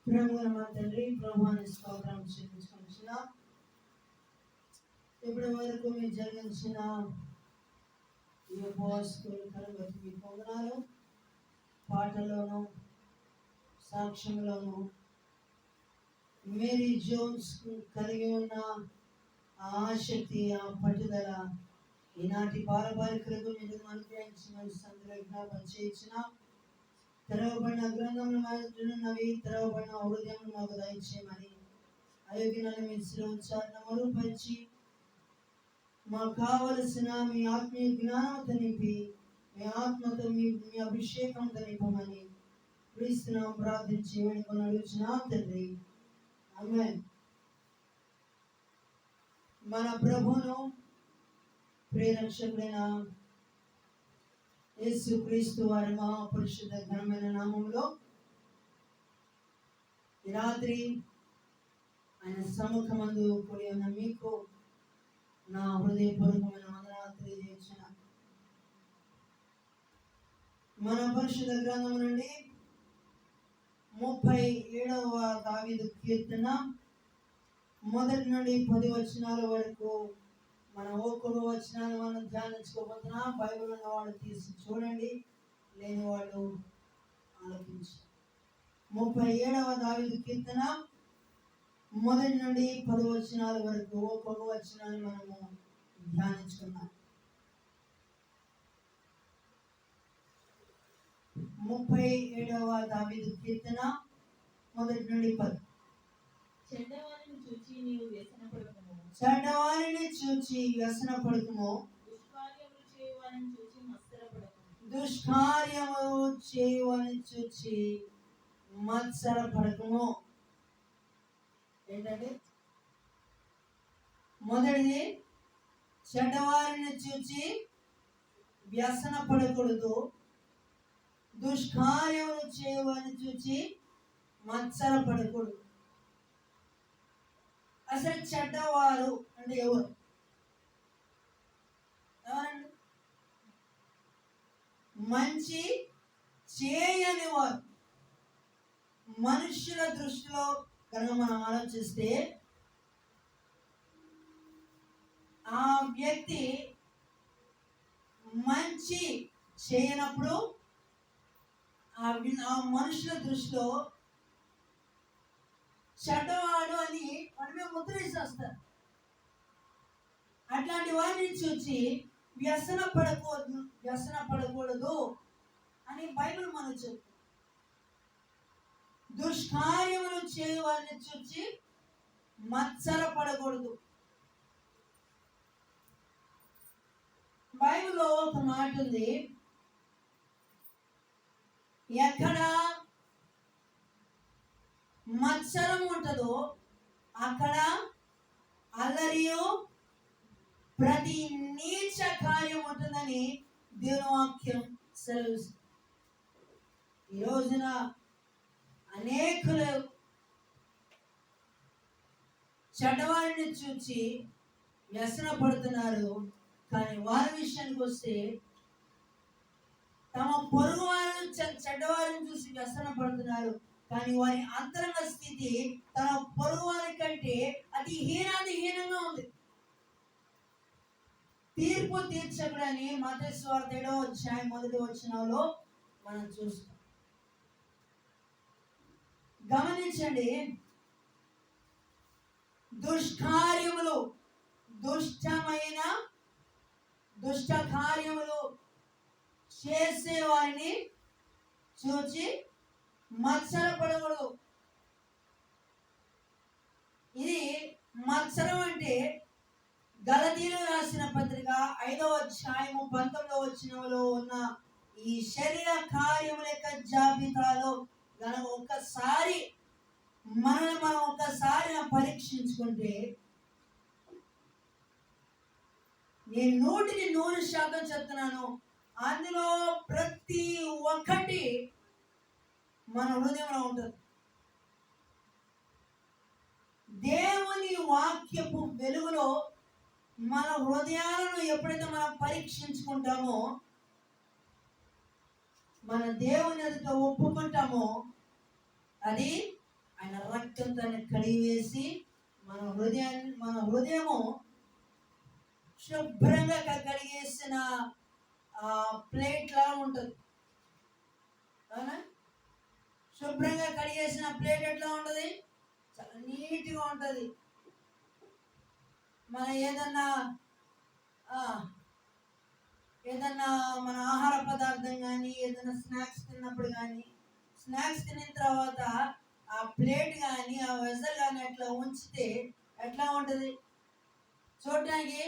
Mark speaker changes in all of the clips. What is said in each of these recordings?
Speaker 1: ప్రభువుల మా తండ్రి, ప్రభువాని స్తోత్రం చెల్లించుకొనిచున్న ఇప్పటి వరకు మీరు జరిగించిన ఈ ఉపవాసకులు బట్టి మీ పొందనాలు. పాటలోను సాక్ష్యంలోను మేరీ జోన్స్ కలిగి ఉన్న ఆ ఆసక్తి, ఆ పట్టుదల ఈనాటి పారపారికులకు మీరు అనుగ్రహించి మంచి సందులో జ్ఞాపం చేయించిన తెరవబడిన గ్రంథములు తెరవబడిన హృదయం మాకు దయచేయమని అయోగ్యులను మీ శిరోచారణ మరుపరిచి మాకు కావలసిన మీ ఆత్మీయ జ్ఞానంతో నింపి మీ ఆత్మతో మీ అభిషేకంతో నింపమని క్రీస్తునామం ప్రార్థించి వేడుకొని అడుగుచున్నాం తండ్రి, ఆమేన్. మన ప్రభువును ప్రియరక్షకుడైన యేసు క్రీస్తు వారి మహాపరిశుద్ధ ఘనమైన నామంలో ఈ రాత్రి ఆయన సముఖమందు కూడి ఉన్న మీకు నా హృదయపూర్వకమైన వందనాలు తెలియజేసిన మన పరిశుద్ధ గ్రంథం నుండి 37వ దావీదు కీర్తన 1 నుండి 10 వచనాల వరకు మన ఒక్కొక్క వచనాన్ని మనం ధ్యానించుకోబోతున్నాం. బైబిల్ ఉన్న వాళ్ళు తీసి చూడండి, లేని వాళ్ళు ఆలోచించి. 37వ దావీదు కీర్తన 1 నుండి 10 వచనాల వరకు ఒక్కొక్క వచనాన్ని మనము ధ్యానించుకున్నాం. 37వ దావీదు కీర్తన 1 నుండి 10.
Speaker 2: చెడ్డవారిని చూచి నీవు వ్యసనపడకుము,
Speaker 1: చెడ్డవారిని చూచి వ్యసనపడకుము,
Speaker 2: దుష్కార్యములు చేయువారిని చూచి మత్సరపడకుము,
Speaker 1: దుష్కార్యములు చేయువారిని చూచి మత్సరపడకుము. ఏంటంటే మొదటిది, చెడ్డవారిని చూచి వ్యసనపడకూడదు, దుష్కార్యములు చేయవారిని చూచి మత్సరపడకూడదు. అసలు చెడ్డవారు అంటే ఎవరు? ఎవరండి? మంచి చేయని వారు. మనుషుల దృష్టిలో కనుక మనం ఆలోచిస్తే ఆ వ్యక్తి మంచి చేయనప్పుడు ఆ మనుషుల దృష్టిలో చెడ్డవాడు అని మనమే ముద్రేసేస్తారు. అట్లాంటి వారిని చూచి వ్యసనపడకూడదు అని బైబిల్ మనకు చెప్తుంది. దుష్కార్యములు చేయు వారిని చూచి మత్సరపడకూడదు. బైబిల్లో ఒక మాట ఉంది, ఎక్కడ మత్సరం ఉంటుందో అక్కడ అల్లరియు ప్రతి నీచ కార్యం ఉంటుందని దేవుని వాక్యం సెలవిస్తుంది. ఈ రోజున అనేకులు చెడ్డవారిని చూచి వ్యసన పడుతున్నారు. కానీ వారి విషయానికి వస్తే తమ పొరుగు వారు చెడ్డవారిని చూసి వ్యసన పడుతున్నారు. కానీ వారి అంతరంగ స్థితి తన పొరుగు వారి కంటే అతి హీనంగా ఉంది. తీర్పు తీర్చకుడని మత్తయి సువార్త 7వ అధ్యాయం 1వ వచనంలో మనం చూస్తాం. గమనించండి, దుష్కార్యములు, దుష్టమైన దుష్ట కార్యములు చేసే వారిని చూచి మత్సరపడకూడదు. ఇది మత్సరం అంటే గలతీయులకు రాసిన పత్రిక 5వ అధ్యాయము 19వ వచనంలో ఉన్న ఈ శరీర కార్యముల యొక్క జాబితాలో గనక ఒక్కసారి మనల్ని మనం ఒక్కసారి పరీక్షించుకుంటే, నేను 100% చెప్తున్నాను, అందులో ప్రతి ఒక్కటి మన హృదయంలో ఉంటుంది. దేవుని వాక్యపు వెలుగులో మన హృదయాలను ఎప్పుడైతే మనం పరీక్షించుకుంటామో, మన దేవుని ఎదుట ఒప్పుకుంటామో, అది రక్తంతో కడిగివేసి మన హృదయము శుభ్రంగా కడిగేసిన ప్లేట్ లా ఉంటుంది. అవునా? శుభ్రంగా కడిగేసిన ప్లేట్ ఎట్లా ఉంటుంది? చాలా నీట్గా ఉంటుంది. మన ఏదన్నా మన ఆహార పదార్థం కానీ ఏదైనా స్నాక్స్ తిన్నప్పుడు కానీ, స్నాక్స్ తిన్న తర్వాత ఆ ప్లేట్ కానీ ఆ వెజల్ కానీ అట్లా ఉంచితే ఎట్లా ఉంటుంది? చూడటానికి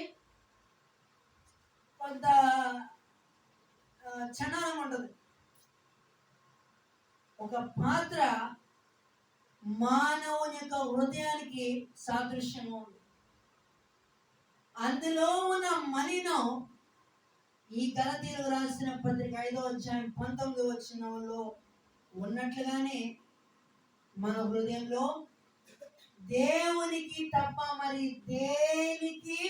Speaker 1: కొంత చండాలంగా ఉంటుంది. ఒక పాత్ర మానవుని యొక్క హృదయానికి సాదృశ్యంగా ఉంది. అందులో ఉన్న మలినం ఈ గలతీయులకు రాసిన పత్రిక 5వ అధ్యాయం 19వ వచనంలో ఉన్నట్లుగానే మన హృదయంలో దేవునికి తప్ప మరి దేనికి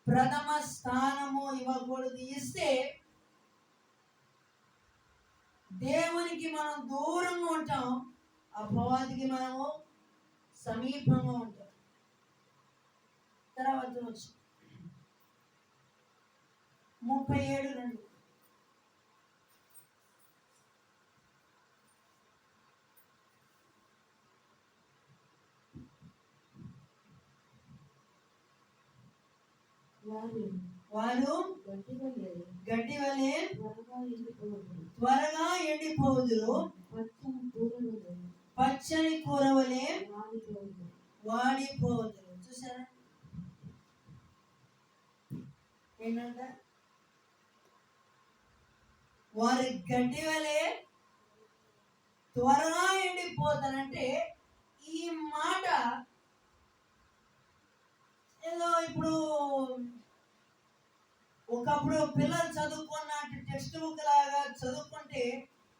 Speaker 1: ప్రథమ స్థానము ఇవ్వకూడదు. ఇస్తే దేవునికి మనం దూరంగా ఉంటాం, అపవాదికి మనము సమీపంగా ఉంటాం. తర్వాత వచ్చి 37:2 వారు గడ్డి వలె త్వరగా ఎండిపోదురు, పచ్చని కూర వలె వాడిపోదురు. చూసారా ఏంటంట? వారి గడ్డి వలె త్వరగా ఎండిపోతారంటే ఈ మాట ఏదో ఇప్పుడు ఒకప్పుడు పిల్లలు చదువుకున్న టెక్స్ట్ బుక్ లాగా చదువుకుంటే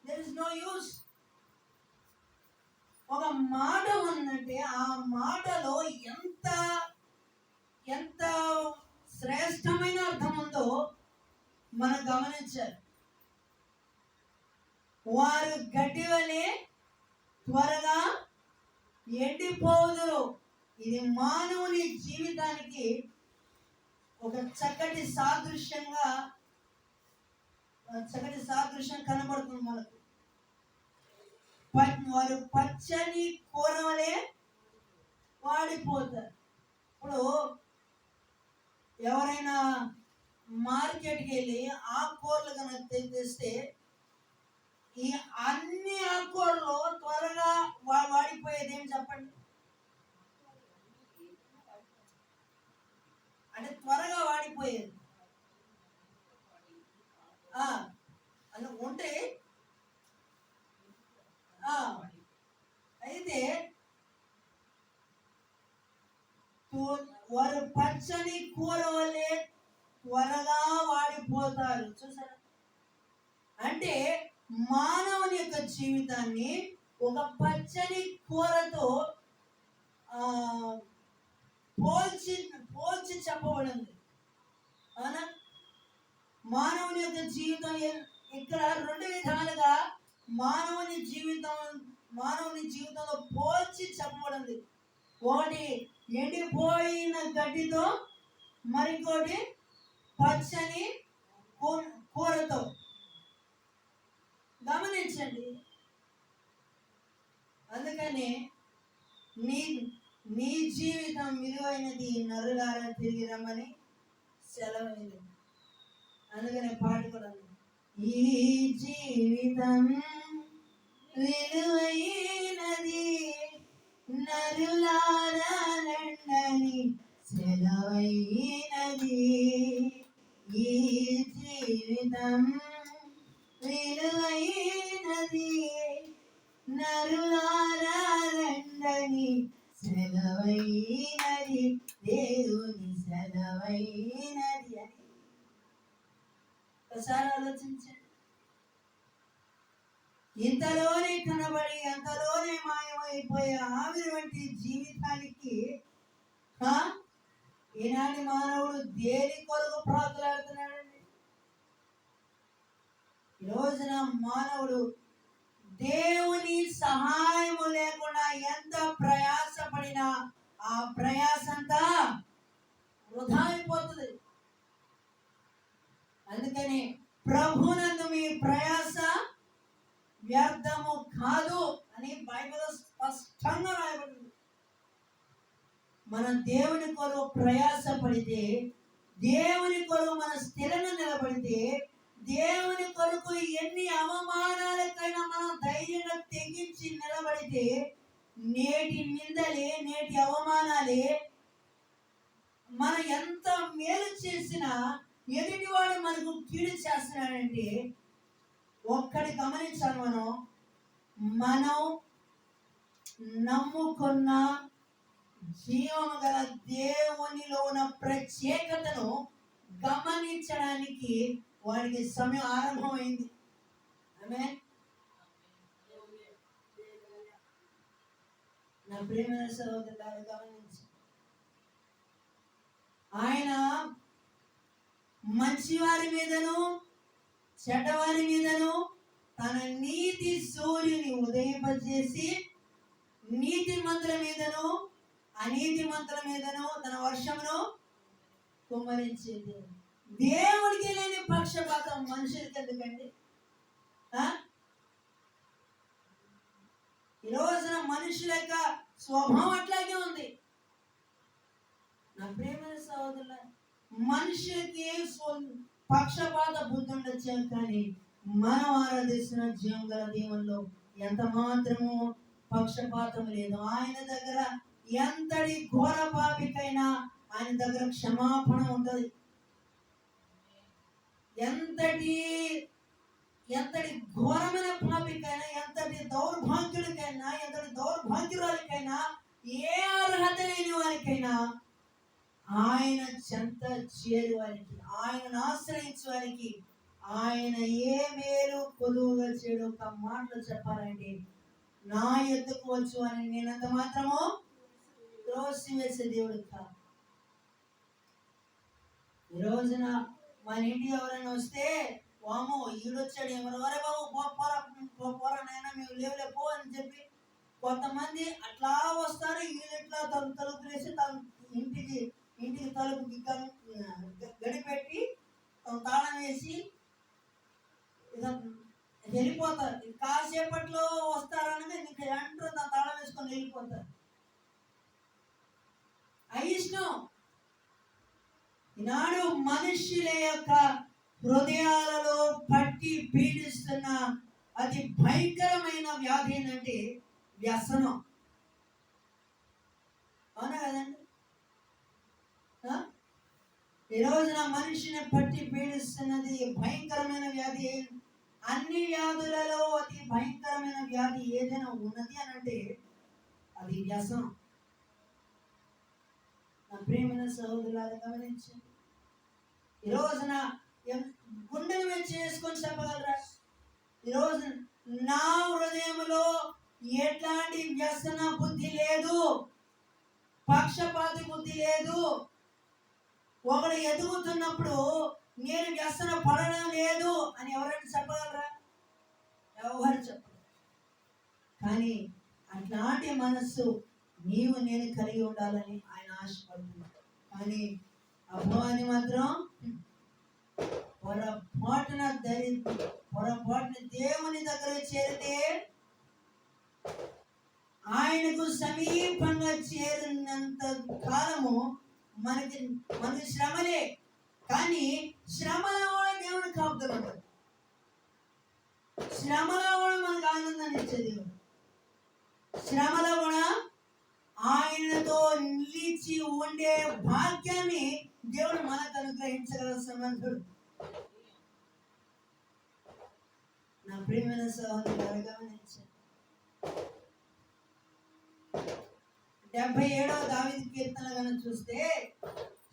Speaker 1: దేర్ ఇస్ నో యూస్. ఒక మాట ఉందంటే ఆ మాటలో ఎంత ఎంత శ్రేష్టమైన అర్థం ఉందో మనం గమనించాలి. వారు గడ్డి వలె త్వరగా ఎండిపోదురు. ఇది మానవుని జీవితానికి ఒక చక్కటి సాదృశ్యం కనబడుతుంది మనకు. వారు పచ్చని కూర వలె వాడిపోతారు. ఇప్పుడు ఎవరైనా మార్కెట్కి వెళ్ళి ఆకుకూరలు కనుక తెస్తే ఈ అన్ని ఆకుకూరలు త్వరగా వాడిపోయేది ఏం చెప్పండి? అంటే త్వరగా వాడిపోయేది అలా ఉంటే అయితే వారు పచ్చని కూర వలె త్వరగా వాడిపోతారు. చూసారా? అంటే మానవుని యొక్క జీవితాన్ని ఒక పచ్చని కూరతో పోల్చి చెప్పబడింది. అవునా? మానవుని యొక్క జీవితం ఇక్కడ 2 విధాలుగా మానవుని జీవితంలో పోల్చి చెప్పబడింది. ఒకటి ఎండిపోయిన గడ్డితో, మరికొకటి పచ్చని కూరతో. గమనించండి. అందుకని నీ జీవితం విలువైనది, నరులారా తిరిగి రమ్మని సెలవైంది. అందుకనే పాట కూడా ఉంది. ఈ జీవితం విలువైనది, నరులారా రండని సెలవైనది. ఈ జీవితం విలువైనది, నరులారా రండని సెలవైనది, దేవుని సెలవైనది అని ఒకసారి ఆలోచించండి. ఇంతలోనే కనబడి అంతలోనే మాయమైపోయే ఆవిరి వంటి జీవితానికి ఈనాటి మానవుడు దేని కొరకు ప్రాకులాడుతున్నాడండి? ఈ రోజున మానవుడు దేవుని సహాయము లేకుండా ఎంత ఆ ప్రయాస అంతా వృధా అయిపోతుంది. అందుకని ప్రభునందు మీ ప్రయాస వ్యర్థము కాదు అని బైబిల్లో స్పష్టంగా రాయబడింది. మనం దేవుని కొరకు ప్రయాస పడితే, దేవుని కొరకు మన స్థిరంగా నిలబడితే, దేవుని కొరకు ఎన్ని అవమానాలకైనా మనం ధైర్యంగా తెగించి నిలబడితే, నేటి నిందలే, నేటి అవమానాలే మనం ఎంత మేలు చేసినా ఎదుటివాడు మనకు కీడు చేస్తున్నాడంటే ఒక్కడి గమనించాలి. మనం నమ్ముకున్న జీవము గల దేవునిలో ఉన్న ప్రత్యేకతను గమనించడానికి వాడికి సమయం ఆరంభమైంది. ఆమేన్. నా ప్రియమైన సహోదరులారా, గమనించి ఆయన మంచివారి మీదను చెడ్డవారి మీదను తన నీతి సూర్యుని ఉదయింపజేసి నీతిమంతుల మీదను అనీతిమంతుల మీదను తన వర్షమును కుమ్మరించేది. దేవుడికి లేని పక్షపాతం మనుషులకి ఎందుకండి? ఈ రోజున మనుషుల యొక్క స్వభావం అట్లాగే ఉంది. నా ప్రియమైన సహోదరుల, మనుషులకి పక్షపాత బుద్ధి ఉండొచ్చు, కానీ మనం ఆరాధిస్తున్న జీవం గల దేవుల్లో ఎంత మాత్రము పక్షపాతం లేదు. ఆయన దగ్గర ఎంతటి ఘోర పాపికైనా ఆయన దగ్గర క్షమాపణ ఉంటుంది. ఎంతటి ఘోరమైన పాపికైనా, ఎంతటి దౌర్భాగ్యుడికైనా, ఎంతటి దౌర్భాగ్యురాలికైనా, ఏ అర్హత లేని వారికైనా ఆయన చెంత చేరు వారికి, ఆయనను ఆశ్రయించే వారికి ఆయన ఏ మేలు కొదువుగా చేయడు. ఒక మాటలు చెప్పాలంటే, నా ఎద్దుకు వచ్చు అని నేనంత మాత్రము త్రోసివేసే దేవుడు కాదు. ఈ రోజున మన ఇంటికి ఎవరైనా వస్తే, వామో ఈడొచ్చాడు ఎవరు, వరే బాబు పోరానైనా మేము లేవులే పో అని చెప్పి కొంతమంది అట్లా వస్తారు. వీళ్ళు ఇట్లా తలుపులు వేసి ఇంటికి తలుపుకి గడిపెట్టి తాళం వేసి వెళ్ళిపోతారు. కాసేపట్లో వస్తారనగా నీకు ఎంటర్ తాళం వేసుకొని వెళ్ళిపోతారు. అయిష్టం. ఈనాడు మనుష్యుల యొక్క హృదయాలలో పట్టి పీడిస్తున్న అతి భయంకరమైన వ్యాధి ఏంటంటే వ్యసనం. అవునా కదండి? ఈ రోజున మనిషిని పట్టి పీడిస్తున్నది భయంకరమైన వ్యాధి. అన్ని వ్యాధులలో అతి భయంకరమైన వ్యాధి ఏదైనా ఉన్నది అని అంటే అది వ్యసనం. నా ప్రియమైన సహోదరులారా, గమనించండి. ఈ రోజున గుండెలు మీద చేసుకొని చెప్పగలరా? ఈ రోజు నా హృదయంలో ఎట్లాంటి వ్యసన బుద్ధి లేదు, పక్షపాతి బుద్ధి లేదు. ఒకడు ఎదుగుతున్నప్పుడు నేను వ్యసన పడడం లేదు అని ఎవరైనా చెప్పగలరా? ఎవరు చెప్పరు. కానీ అట్లాంటి మనస్సు నీవు నేను కలిగి ఉండాలని ఆయన ఆశపడుతున్నాడు. కానీ అపవాది మాత్రం పొరపాటున దేవుని దగ్గర చేరితే, ఆయనకు సమీపంగా చేరినంత కాలము మనకి శ్రమలే. కానీ శ్రమలో కూడా దేవుడు కాపుదల ఉంటుంది. శ్రమలో కూడా మనకు ఆనందాన్ని ఇచ్చే దేవుడు. శ్రమలో కూడా ఆయనతో నిలిచి ఉండే భాగ్యాన్ని దేవుడు మనకు అనుగ్రహించగల సమర్థుడు. నా ప్రియమైన సహోదరులారా, గమనించండి. 77వ దావీదు కీర్తన కనుక చూస్తే,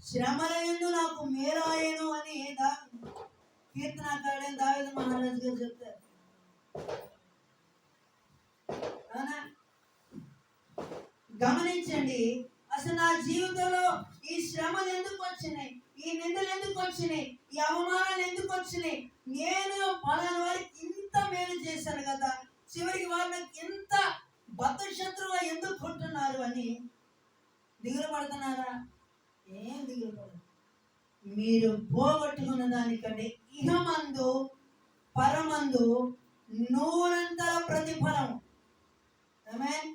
Speaker 1: శ్రమల యందు నాకు మేలాయను అని కీర్తనకారుడైన దావీదు మహారాజు గారు చెప్తారు. అవునా? గమనించండి, అసలు నా జీవితంలో ఈ శ్రమలు ఎందుకు వచ్చినాయి, ఈ నిందలు ఎందుకు వచ్చినాయి, ఈ అవమానాలు ఎందుకు వచ్చినాయి, నేను పలానా వారికి ఇంత మేలు చేశాను కదా, చివరికి వారు నాకు ఇంత బద్ధశత్రువుగా ఎందుకు కొంటున్నారు అని దిగులు పడుతున్నారా? ఏం దిగులు పడదు. మీరు పోగొట్టుకున్న దానికంటే ఇహమందు పరమందు నూరంతల ప్రతిఫలం. ఆమేన్.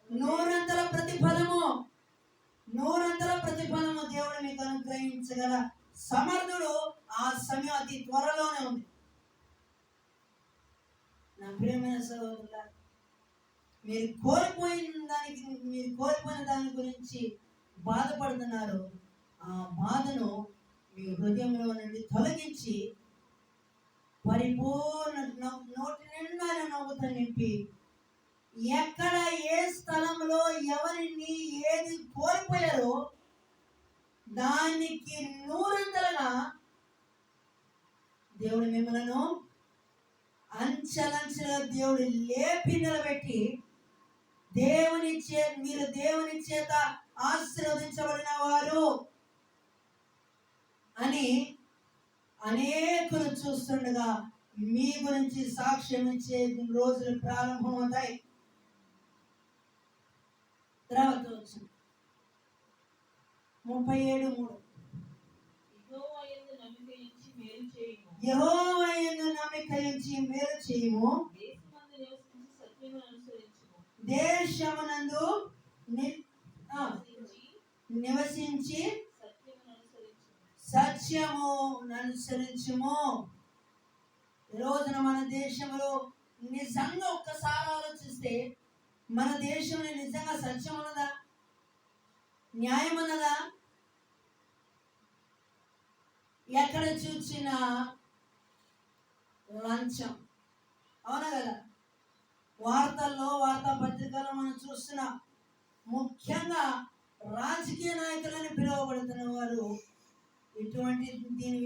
Speaker 1: నూరంతల ప్రతిఫలము, నూరంతల ప్రతిఫలము దేవుడు మీకు అనుగ్రహించగల సమర్థుడు. ఆ సమయం అతి త్వరలోనే ఉంది. నా ప్రియమైన సహోదరుల, మీరు కోల్పోయిన దాని గురించి బాధపడుతున్నారు. ఆ బాధను మీ హృదయంలో నుండి తొలగించి పరిపూర్ణ నోటి నిండా నవ్వుతో నింపి, ఎక్కడ ఏ స్థలంలో ఎవరిని ఏది కోల్పోయారో దానికి నూరంతలుగా దేవుడు మిమ్మలను అంచెలంచెలుగా దేవుడు లేపి నిలబెట్టి మీరు దేవుని చేత ఆశీర్వదించబడిన వారు అని అనేకులు చూస్తుండగా మీ గురించి సాక్ష్యం ఇచ్చే రోజులు ప్రారంభమవుతాయి. తర్వాత వచ్చింది 37:3. యెహోవా యందు నమ్మిక ఉంచి మేలు చేయుము, దేశమునందు నివసించి సత్యము అనుసరించుము. ఈ రోజున మన దేశంలో నిజంగా ఒక్కసారి ఆలోచిస్తే మన దేశంలో నిజంగా సత్యం ఉన్నదా? న్యాయం ఉన్నదా? ఎక్కడ చూసిన లంచం. అవునా కదా? వార్తల్లో, వార్తాపత్రికల్లో మనం చూస్తున్నాం. ముఖ్యంగా రాజకీయ నాయకులని పిలువబడుతున్న వారు దీని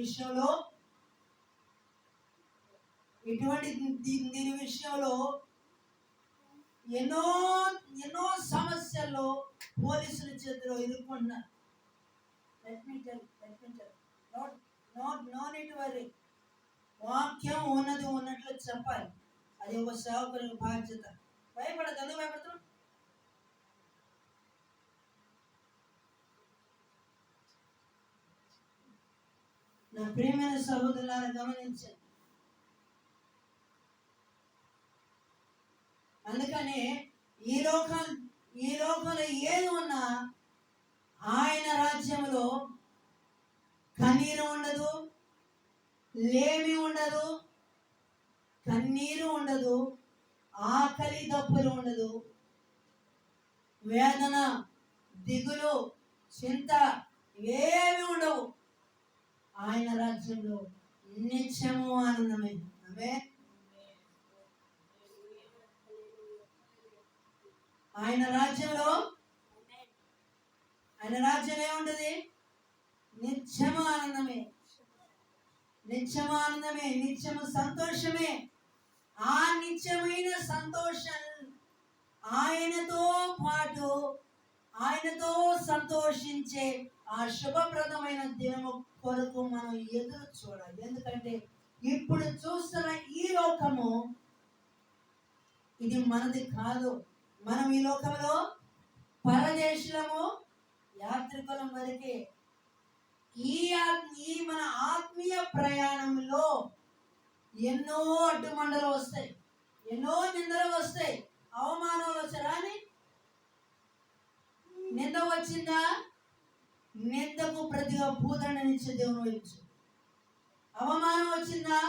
Speaker 1: విషయంలో ఎన్నో సమస్యల్లో పోలీసుల చేతిలో ఇరుక్కుంటున్నారు. వాక్యం ఉన్నట్లు చెప్పాలి. అది ఒక సేవకుని బాధ్యత. భయపడతాను. నా ప్రియమైన సహోదరులారా, గమనించండి. అందుకనే ఈ లోకంలో ఏది ఉన్నా ఆయన రాజ్యంలో కన్నీరు ఉండదు, లేమి ఉండదు, కన్నీరు ఉండదు, ఆకలి దప్పులు ఉండదు, వేదన, దిగులు, చింత ఇవేమి ఉండవు. ఆయన రాజ్యంలో నిత్యము ఆనందమే. ఆయన రాజ్యంలో ఏముంటది? నిత్యము ఆనందమే, నిత్యము సంతోషమే. ఆ నిత్యమైన సంతోషం ఆయనతో పాటు ఆయనతో సంతోషించే ఆ శుభప్రదమైన దినము కొరకు మనం ఎదురు చూడాలి. ఎందుకంటే ఇప్పుడు చూస్తున్న ఈ లోకము ఇది మనది కాదు. మనం ఈ లోకంలో పరదేశులము, యాత్రికులం వరకే. ఈ మన ఆత్మీయ ప్రయాణంలో ఎన్నో అడ్డుమండలు వస్తాయి, ఎన్నో నిందలు వస్తాయి, అవమానాలు వచ్చారని. నింద వచ్చిందా? నిందకు ప్రతిగా భూదండనిచ్చే దేవుని వైపు. అవమానం వచ్చిందా?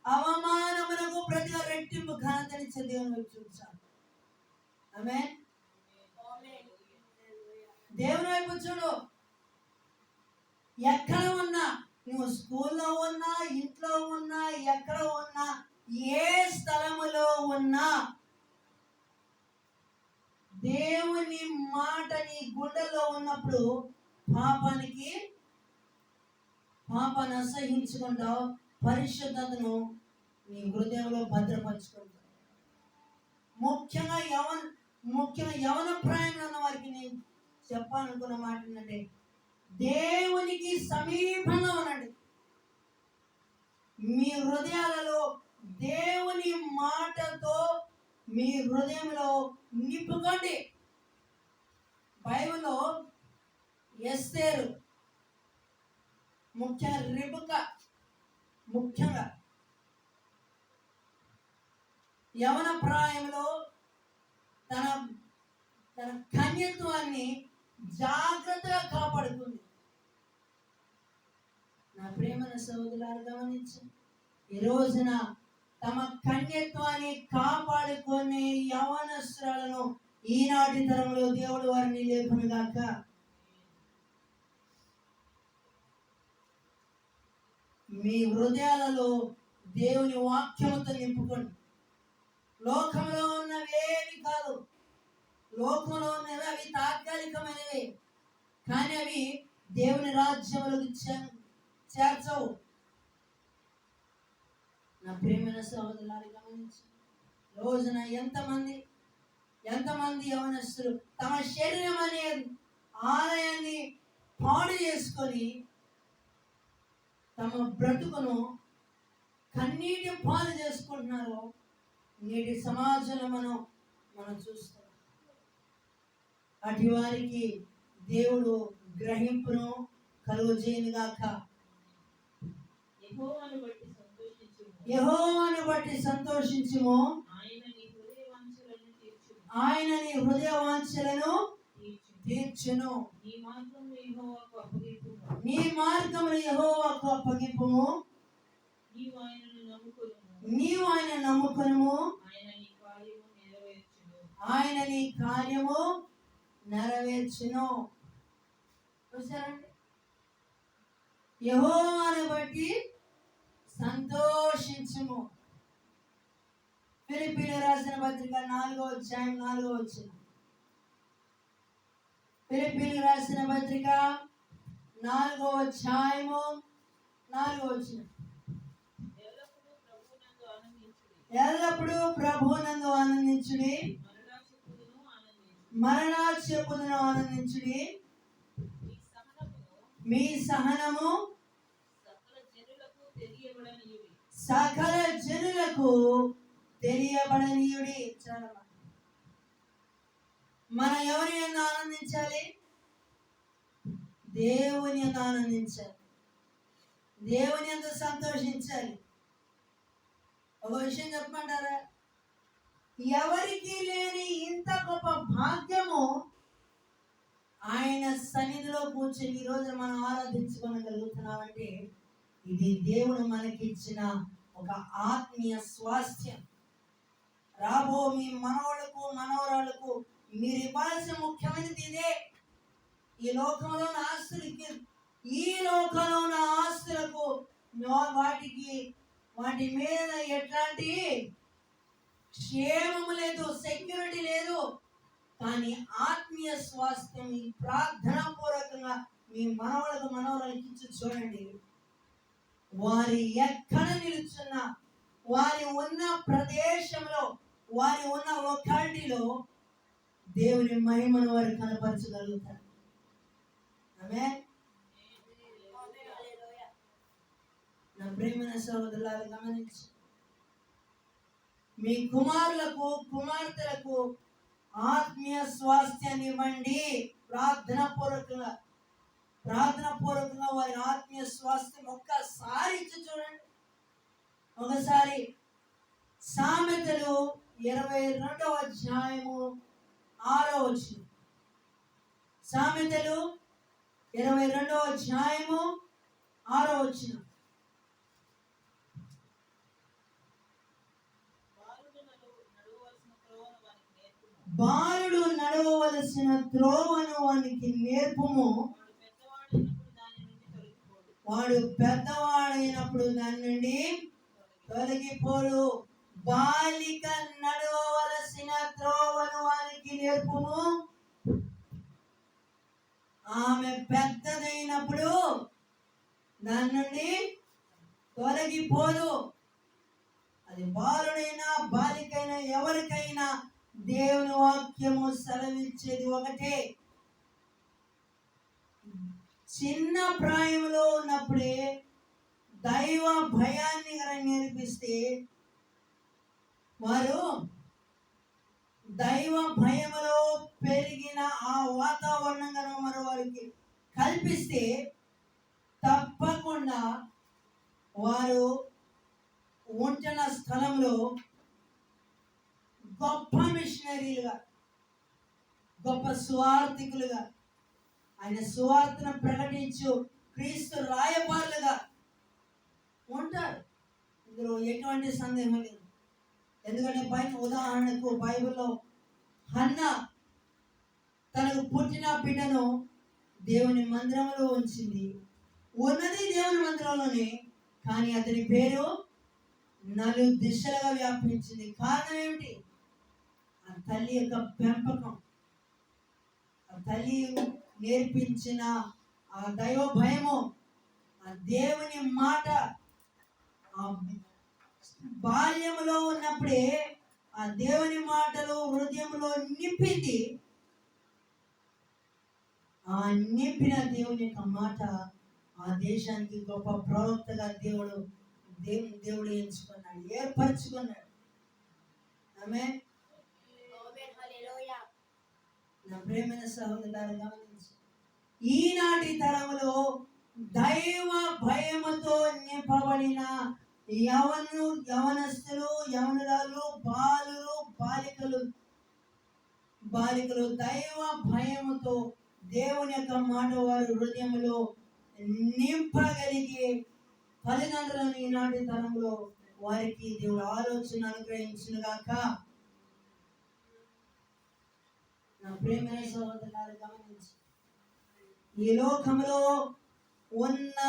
Speaker 1: అవమానమునకు ప్రతిగా రెట్టింపు ఘనతనిచ్చే దేవుని వైపు చూచాలి. ఆమేన్. దేవుని వైపు చూడు. ఎక్కడ ఉన్నా, నువ్వు స్కూల్లో ఉన్నా, ఇంట్లో ఉన్నా, ఎక్కడ ఉన్నా, ఏ స్థలములో ఉన్నా దేవుని మాట నీ గుండెల్లో ఉన్నప్పుడు పాపాన్ని అసహించుకుంటావు, పరిశుద్ధతను నీ హృదయంలో భద్రపరుచుకుంటావు. ముఖ్యంగా యవన ప్రాయంలో ఉన్న వారికి నేను చెప్పాలనుకున్న మాట ఏంటంటే, దేవునికి సమీపంగా ఉండండి. మీ హృదయాలలో దేవుని మాటతో మీ హృదయంలో నింపుకోండి. బైబిల్లో ఎస్తేరు, ముఖ్యంగా యవన ప్రాయంలో తన తన కన్యత్వాన్ని జాగ్రత్తగా కాపాడుకుంది. నా ప్రేమన సోదరులారా గమనించు, ఈ రోజున తమ కన్యత్వాన్ని కాపాడుకునే యవనస్తులను ఈనాటి తరంలో దేవుడు వారిని లేపునుగాక. మీ హృదయాలలో దేవుని వాక్యముతో నింపుకోండి. లోకంలో ఉన్నవేవి కాదు, లోకంలో ఉన్నవి అవి తాత్కాలికమైనవి, కానీ అవి దేవుని రాజ్యములకు చేర్చవు. నా ప్రేమైన సహోదరులారా గమనించు, రోజున ఎంతమంది యవనస్తులు తమ శరీరం అనే ఆలయాన్ని పాడు చేసుకొని తమ బ్రతుకును కన్నీటి పాలు చేసుకుంటున్నారో నేటి సమాజంలో మనం చూస్తాం. అటు వారికి దేవుడు గ్రహింపును కలుగజేయునుగాక. యెహోవాను బట్టి సంతోషించుము, ఆయన నీ హృదయ వాంఛలను తీర్చును. నీ మార్గమును యెహోవాకు అప్పగింపుము, నీవు ఆయన నమ్ముకొనుము, ఆయన నీ కార్యము నెరవేర్చును. చూసారండి, యెహోవాను బట్టి సంతోషించుము. ఫిలిప్పీయులకు రాసిన పత్రిక 4వ అధ్యాయం 4వ వచనం. ఫిలిప్పీయులకు రాసిన పత్రిక 4వ అధ్యాయము 4వ వచనం. ఎల్లప్పుడూ ప్రభువునందు ఆనందించుడి, మరలా చెప్పుదును ఆనందించుడి. మీ సహనము సకల జనులకు తెలియబడనీయుడి. చాలా మనం ఎవరి యందు ఆనందించాలి? దేవుని యందు ఆనందించాలి, దేవుని యందు సంతోషించాలి. ఒక విషయం చెప్పమంటారా? ఎవరికి లేని ఇంత గొప్ప భాగ్యము ఆయన సన్నిధిలో కూర్చొని ఈ రోజు మనం ఆరాధించుకోగలుగుతున్నామంటే ఇది దేవుడు మనకిచ్చిన ఒక ఆత్మీయ స్వాస్థ్యం. రాబో మీ మనవలకు మనవరాలకు మీరు ఇవ్వాల్సిన ముఖ్యమైనది ఇదే. ఈ లోకంలో ఉన్న ఆస్తులకు వాటి మీద ఎట్లాంటి క్షేమము లేదు, సెక్యూరిటీ లేదు. కానీ ఆత్మీయ స్వాస్థ్యం ఈ ప్రార్థనా పూర్వకంగా మీ మనవరాలకి ఇచ్చి చూడండి. వారి ఎక్కడ నిలుచున్నా, వారి ఉన్న ప్రదేశంలో, వారి ఉన్న లొకాలిటీలో దేవుని మహిమను వారు కనపరచగలుగుతారు. ఆమేన్. నా ప్రియమైన సహోదరులారా గమనించి, మీ కుమారులకు కుమార్తెలకు ఆత్మీయ స్వాస్థ్యాన్ని ఇవ్వండి. ప్రార్థన పూర్వకంగా వారి ఆత్మీయ స్వాస్థ్యం ఒక్కసారి ఇచ్చి చూడండి. ఒకసారి సామెతలు 22వ అధ్యాయము 6వ వచనం. సామెతలు 22వ అధ్యాయము 6వ వచనం. బాలుడు నడవవలసిన త్రోవను వానికి నేర్పుము, వాడు పెద్దవాడైనప్పుడు దాని నుండి తొలగిపోడు. బాలిక నడవవలసిన త్రోవను వానికి నేర్పుము, ఆమె పెద్దదైనప్పుడు దాని నుండి తొలగిపోదు. అది బాలుడైనా బాలికైనా ఎవరికైనా దేవుని వాక్యము సెలవిచ్చేది ఒకటే. చిన్న ప్రాయంలో ఉన్నప్పుడే దైవ భయాన్ని నేర్పిస్తే వారు దైవ భయములో పెరిగిన ఆ వాతావరణంగా మరి వారికి కల్పిస్తే తప్పకుండా వారు ఉంటున్న స్థలంలో గొప్ప మిషనరీలుగా, గొప్ప సువార్థికులుగా, ఆయన సువార్తను ప్రకటించు క్రీస్తు రాయబారులుగా ఉంటారు. ఇందులో ఎటువంటి సందేహం లేదు. ఎందుకంటే ఉదాహరణకు బైబిల్లో హన్నా తనకు పుట్టిన బిడ్డను దేవుని మందిరంలో ఉంచింది. ఉన్నది దేవుని మందిరంలోనే, కానీ అతని పేరు 4 దిశలుగా వ్యాపించింది. కారణం ఏమిటి? ఆ తల్లి యొక్క పెంపకం, ఆ తల్లి నేర్పించిన ఆ దైవ భయము, ఆ దేవుని మాట ఆ బాల్యములో ఉన్నప్పుడే ఆ దేవుని మాటలు హృదయంలో నింపింది. ఆ నింపిన దేవుని యొక్క మాట ఆ దేశానికి గొప్ప ప్రవక్తగా దేవుడు ఎంచుకున్నాడు, ఏర్పరచుకున్నాడు. ఆమేన్. నా ప్రేమైన సహోదరులారా, గమనించు, ఈనాటి తరములో దైవ భయముతో నింపబడిన యవనస్తులు, యవనురాలు, బాలికలు దైవ భయముతో దేవుని యొక్క మాట వారి హృదయంలో నింపగలిగే తల్లిదండ్రులను ఈనాటి తరంలో వారికి దేవుడు ఆలోచన అనుగ్రహించునుగాక. నా ప్రేమైన సహోదరులారా, గమనించు, ఈ లోకంలో ఉన్న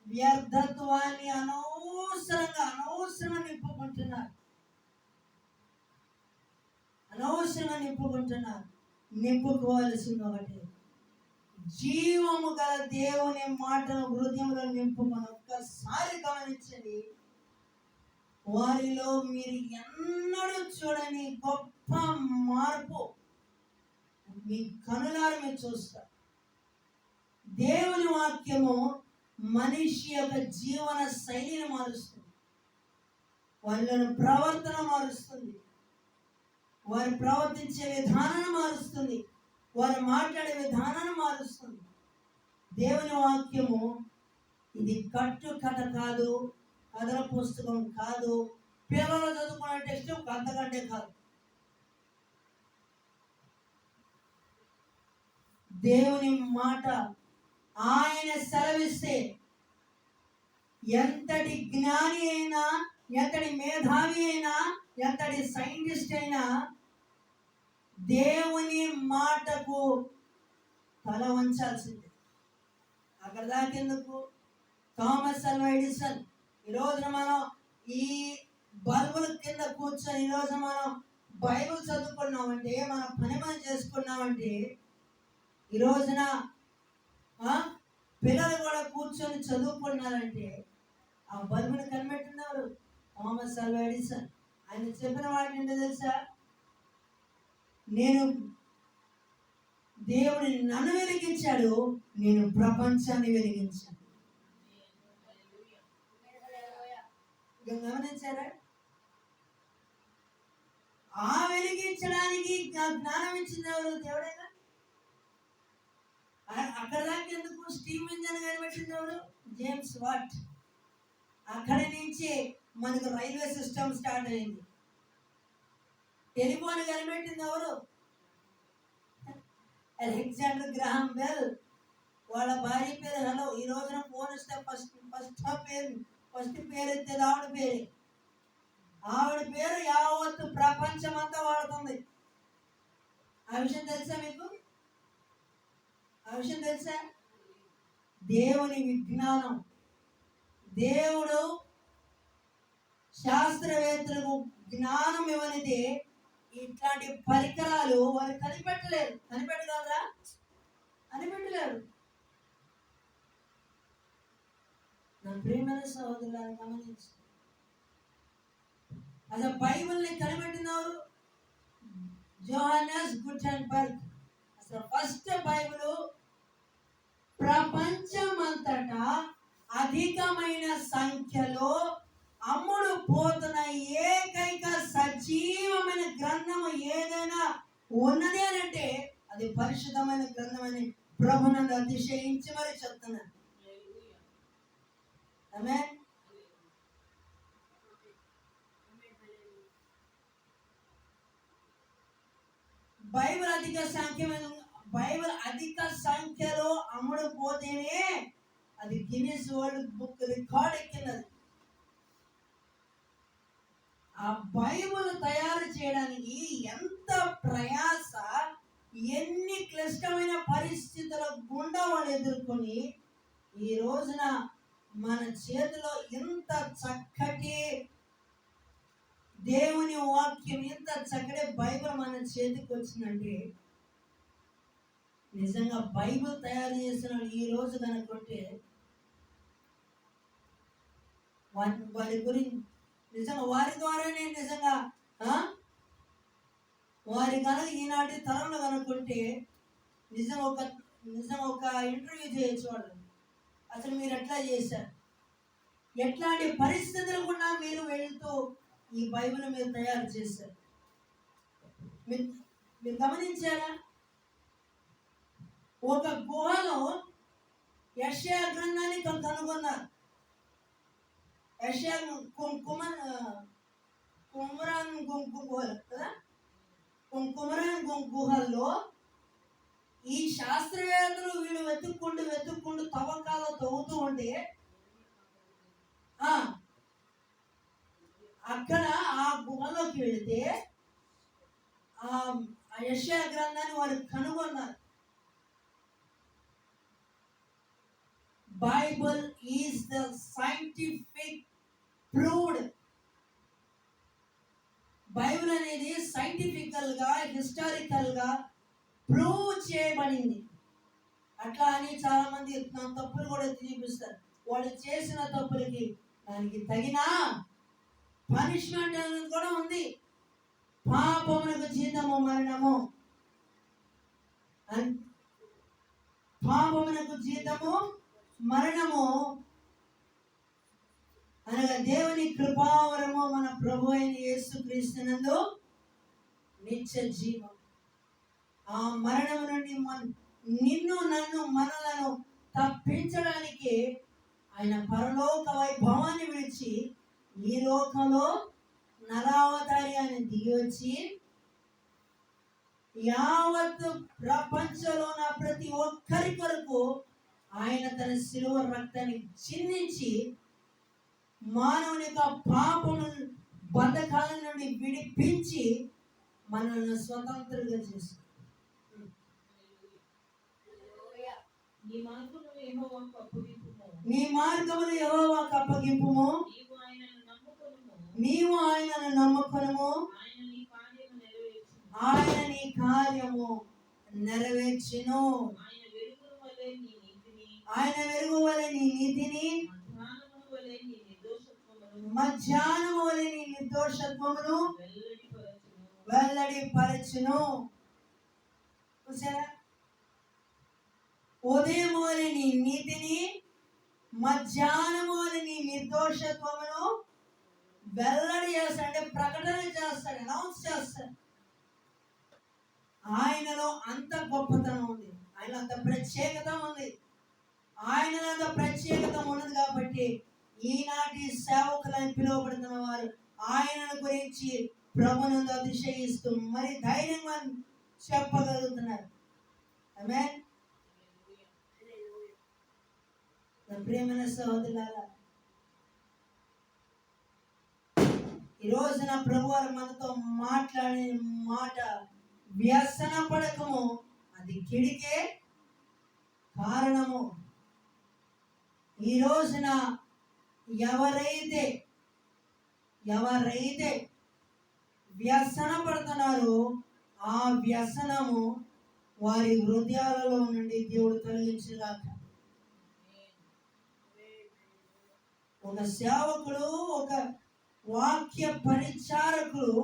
Speaker 1: వ్యర్థత్వాన్ని అనవసరంగా నింపుకుంటున్నారు. నింపుకోవాల్సింది ఒకటి, జీవము గల దేవుని మాటను హృదయంలో నింపుకొని ఒక్కసారి గమనించండి. వారిలో మీరు ఎన్నడూ చూడని గొప్ప మార్పు మీ కనులారా మీరు చూస్తారు. దేవుని వాక్యము మనిషి యొక్క జీవన శైలిని మారుస్తుంది, వాళ్ళను ప్రవర్తన మారుస్తుంది, వారు ప్రవర్తించే విధానాన్ని మారుస్తుంది, వారు మాట్లాడే విధానాన్ని మారుస్తుంది. దేవుని వాక్యము ఇది కట్ట కాదు, కథల పుస్తకం కాదు, పిల్లలు చదువుకునే టెక్స్ట్ అంతకంటే కాదు. దేవుని మాట ఆయన సెలవిస్తే ఎంతటి జ్ఞాని అయినా, ఎంతటి మేధావి అయినా, ఎంతటి సైంటిస్ట్ అయినా దేవుని మాటకు తల వంచాల్సిందే. అక్కడ దాకెందుకు? థామస్ అల్వా ఎడిసన్, ఈరోజున మనం ఈ బల్బుల కింద కూర్చొని ఈరోజు మనం బైబిల్ చదువుకున్నామంటే, మన పని మనం చేసుకున్నామంటే, ఈ రోజున పిల్లలు కూడా కూర్చొని చదువుకున్నారంటే ఆ బల్బుని కనిపెట్టినవారు థామస్ అల్వా ఎడిసన్. ఆయన చెప్పిన వాటిని ఏంటో తెలుసా? దేవుని నన్ను వెలిగించాడు, నేను ప్రపంచాన్ని వెలిగించాను. గమనించారా? ఆ వెలిగించడానికి జ్ఞానం ఇచ్చింది ఎవరు? దేవుడేనా? అక్కడ దాకా ఎందుకు? స్టీమ్ ఇంజన్ కనిపెట్టింది ఎవరు? James what. అక్కడి నుంచి మనకు రైల్వే సిస్టమ్ స్టార్ట్ అయింది. టెలిఫోన్ కనిపెట్టింది ఎవరు? Alexander Graham bell. వాళ్ళ భార్య పేరు హలో. ఈ రోజున ఫోన్ ఇస్తే ఫస్ట్ పేరు ఎత్తేది ఆవిడ పేరే. ఆవిడ పేరు యావత్తు ప్రపంచం అంతా వాడుతుంది. ఆ విషయం తెలుసా మీకు? దేవుని విజ్ఞానం, దేవుడు శాస్త్రవేత్తలకు జ్ఞానం ఇవ్వనిదే ఇట్లాంటి పరికరాలు వారు కనిపెట్టలేరు. కనిపెట్టగలరా? కనిపెట్టలేరు. నా ప్రియమైన సహోదరులను గమనించి, అసలు బైబిల్ని కనిపెట్టినవారు జోహానస్ గుటెన్బర్గ్. అసలు ఫస్ట్ బైబిల్ ప్రపంచమంతటా అధికమైన సంఖ్యలో అమ్ముడు పోతున్న ఏకైక సజీవమైన గ్రంథము ఏదైనా ఉన్నది అని అంటే అది పరిశుద్ధమైన గ్రంథం అని ప్రభునందు అతిశయించి మరి చెప్తున్నాను. ఆమేన్. బైబిల్ అధిక సంఖ్యలో అమ్ముడు పోతేనే అది గిన్నిస్ వరల్డ్ బుక్ రికార్డ్ ఎక్కినది. ఆ బైబిల్ తయారు చేయడానికి ఎంత ప్రయాస, ఎన్ని క్లిష్టమైన పరిస్థితుల గుండా వాళ్ళు ఎదుర్కొని ఈ రోజున మన చేతిలో ఇంత చక్కటి దేవుని వాక్యం, ఇంత చక్కటి బైబిల్ మన చేతికి వచ్చిందంటే నిజంగా బైబిల్ తయారు చేసిన ఈ రోజు కనుకుంటే వారి గురించి నిజంగా వారి ద్వారానే నిజంగా వారి కనుక ఈనాటి తరంలో కనుక్కుంటే నిజంగా ఒక ఇంటర్వ్యూ చేయొచ్చు వాళ్ళు. అసలు మీరు ఎట్లా చేశారు, ఎట్లాంటి పరిస్థితులు కూడా మీరు వెళ్తూ ఈ బైబిల్ మీరు తయారు చేశారు. మీరు గమనించారా? ఒక గుహలో యెషయా గ్రంథాన్ని కనుగొన్నారు. యెషయా కుమరాన్ గుహల్లో ఈ శాస్త్రవేత్తలు వీళ్ళు వెతుక్కుంటూ తవ్వకాలు తవ్వుతూ ఉంటే అక్కడ ఆ గుహలోకి వెళితే ఆ యెషయా గ్రంథాన్ని వారు కనుగొన్నారు. Bible is the scientific proved. Bible అనేది సైంటిఫికల్ గా, హిస్టారికల్ గా ప్రూవ్ చేయబడింది. అట్లా అని చాలా మంది తప్పులు కూడా చూపిస్తారు. వాళ్ళు చేసిన తప్పులకి దానికి తగిన పనిష్మెంట్ అనేది కూడా ఉంది. పాపమునకు జీతము మరణము, పాపమునకు జీతము మరణము అనగా దేవుని కృపావరము మన ప్రభు అయిన యేసుక్రీస్తునందు నిత్య జీవం. ఆ మరణము నుండి నిన్ను నన్ను మనలను తప్పించడానికి ఆయన పరలోక వైభవాన్ని విడిచి ఈ లోకంలో నరావతారి అని దిగి వచ్చి యావత్ ప్రపంచంలో ఉన్న ప్రతి ఒక్కరి కొరకు ఆయన తన శిలువ రక్తాన్ని చిందించి మానవుని యొక్క పాపము బంధకాల నుండి విడిపించి మనల్ని స్వతంత్రంగా చేశారు. నీ మార్గమును యెహోవాకు అప్పగింపుము, నీవు ఆయనను నమ్ముకొనుము, ఆయన నీ కార్యము నెరవేర్చును. ఆయన వెలుగు వలె నీ నీతిని, మధ్యాహ్నము వలె నీ నిర్దోషత్వమును వెల్లడిపరచును. చూసారా? ఉదయం వలె నీ నీతిని, మధ్యాహ్నము వలె నీ నిర్దోషత్వమును వెల్లడి చేస్తాడు. అంటే ప్రకటన చేస్తాడు, అనౌన్స్ చేస్తాడు. ఆయనలో అంత గొప్పతనం ఉంది, ఆయన అంత ప్రత్యేకత ఉంది. ఆయనలో అంత ప్రత్యేకత ఉన్నది కాబట్టి ఈనాటి సేవకులని పిలువబడుతున్న వారు ఆయనను గురించి ప్రభునందు అతిశయిస్తూ మరి ధైర్యంగా చెప్పగలుగుతున్నారు. ఆమేన్. ప్రియమైన సహోదరులారా, ఈ రోజున ప్రభువారు మనతో మాట్లాడే మాట వ్యసన పడకము, అది కిడికే కారణము. ఈ రోజున ఎవరైతే వ్యసన పడుతున్నారో ఆ వ్యసనము వారి హృదయాలలో నుండి దేవుడు తొలగించుగాక. ఒక సేవకుడు, ఒక వాక్య పరిచారకుడు,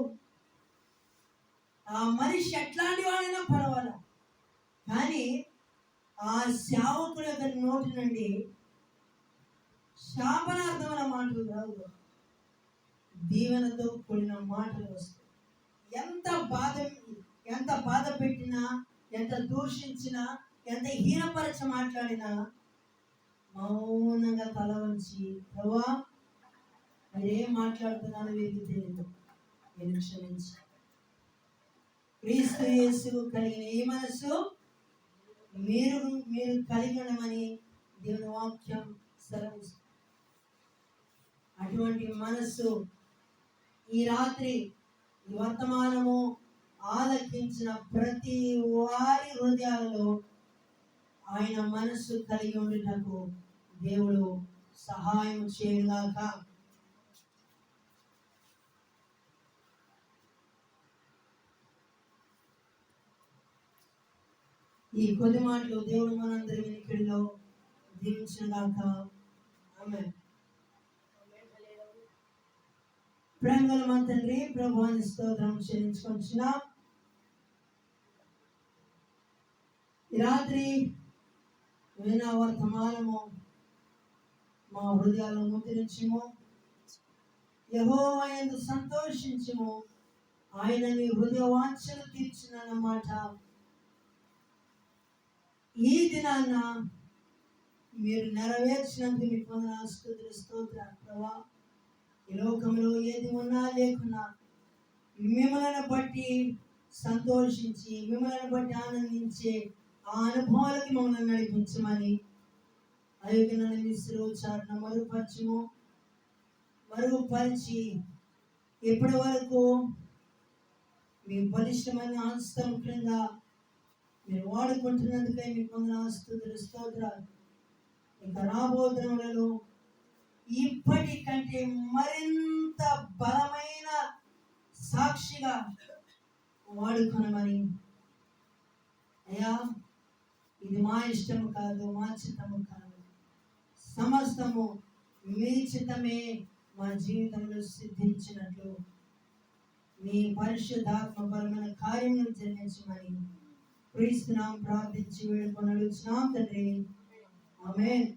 Speaker 1: ఆ మనిషి ఎట్లాంటి వాడైనా పర్వాలా, కానీ ఆ సేవకుడు యొక్క నోటి నుండి శాపనార్థమైన మాటలు రావు. దీవెనతో కూడిన మాటలు వస్తాయి. ఎంత బాధ పెట్టినా, ఎంత దూషించినా, ఎంత హీనపరచ మాట్లాడినా మౌనంగా తల వంచి, ప్రభువా మీరేం మాట్లాడుతున్నారో వీరికి తెలియదు, నేను క్షమించి. క్రీస్తు యేసు కలిగిన ఈ మనసు మీరు కలిగి ఉండమని దేవుని వాక్యం సెలవిస్తుంది. అటువంటి మనసు ఈ రాత్రి ఈ వర్తమానము ఆలకించిన ప్రతి వారి హృదయాలలో ఆయన మనసు కలిగి ఉండటకు దేవుడు సహాయం చేయగాక. ఈ కొద్ది మాటలు దేవుడు మనందరి వెనుకడిలో దీవించుగాక. ఆమేన్. ప్రేమగల మా తండ్రి, ప్రభువాని స్తోత్రం చెల్లించుకొంచున్నాం. ఈ రాత్రి విన్న వర్తమానము మా హృదయాలను ముద్రించుము. యెహోవా యందు సంతోషించుము, ఆయన నీ హృదయ వాంఛలు తీర్చునన్నమాట. ఈ దినాన్న మీరు నెరవేర్చినందుకు మీకు వందనాలు, స్తుతులు, స్తోత్రాలు ప్రభువా. ఈ లోకంలో ఏది ఉన్నా లేకున్నా మిమ్మల్ని బట్టి సంతోషించి, మిమ్మల్ని బట్టి ఆనందించే ఆ అనుభవాలకి మమ్మల్ని నడిపించమని అయోగ్యనని విసురుచారును మరుగుపరిచి ఇప్పటి వరకు మీ బలిష్టమైన హస్తం క్రింద మీరు వాడుకుంటున్నందుకై మీకు వందనాలు, స్తుతులు, స్తోత్రాలు. ఇంకా రాబోతున్నలలో ఇప్పటికంటే మరింత బలమైన సాక్షిగా వాడుకొనమని. అయ్యా, ఇది మా ఇష్టము కాదు, మా చిత్తము కాదు, సమస్తము మీ చిత్తమే మా జీవితంలో సిద్ధించినట్లు మీ పరిశుద్ధాత్మపరమైన కార్యములు జరిగించమని క్రీస్తునామమున ప్రార్థించి వేడుకొని అడుగుచున్నాం తండ్రి. ఆమేన్.